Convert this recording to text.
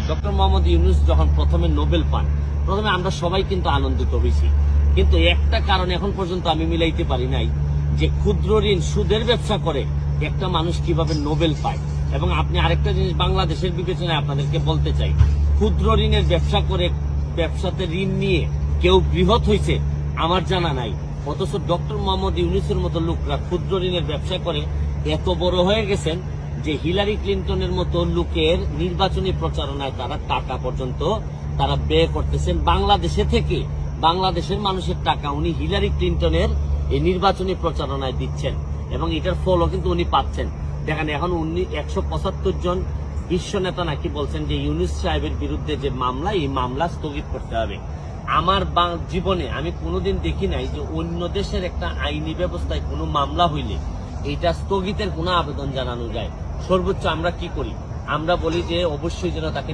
Doctor Mohammad Yunus যখন প্রথমে Nobel পান, প্রথমে আমরা সবাই কিন্তু আনন্দিত হয়েছি, কিন্তু একটা কারণ এখন পর্যন্ত আমি মিলাইতে পারি নাই যে ক্ষুদ্র ঋণ সুদের ব্যবসা করে একটা মানুষ কিভাবে নোবেল পায়। এবং আপনি আরেকটা জিনিস বাংলাদেশের বিবেচনায় আপনাদেরকে বলতে চাই, ক্ষুদ্র ঋণের ব্যবসা করে ব্যবসাতে ঋণ নিয়ে কেউ বৃহৎ হয়েছে আমার জানা নাই, অথচ ডক্টর মোহাম্মদ ইউনূসের মতো লোকরা ক্ষুদ্র ঋণের ব্যবসা করে এত বড় হয়ে গেছেন যে হিলারি ক্লিন্টনের মতো লোকের নির্বাচনী প্রচারণায় তারা টাকা পর্যন্ত তারা ব্যয় করতেছেন বাংলাদেশে থেকে। বাংলাদেশের মানুষের টাকা উনি হিলারি ক্লিন্টনের এই নির্বাচনী প্রচারণায় দিচ্ছেন এবং এটার ফলও কিন্তু উনি পাচ্ছেন। দেখেন এখন উনি 175 জন বিশ্ব নেতা নাকি বলছেন যে ইউনূস সাহেবের বিরুদ্ধে যে মামলা, এই মামলা স্থগিত করতে হবে। আমার জীবনে আমি কোনোদিন দেখি নাই যে অন্য দেশের একটা আইনি ব্যবস্থায় কোনো মামলা হইলে এটা স্থগিতের কোনো আবেদন জানানো যায়। সর্বোচ্চ আমরা কি করি, আমরা বলি যে অবশ্যই যেন তাকে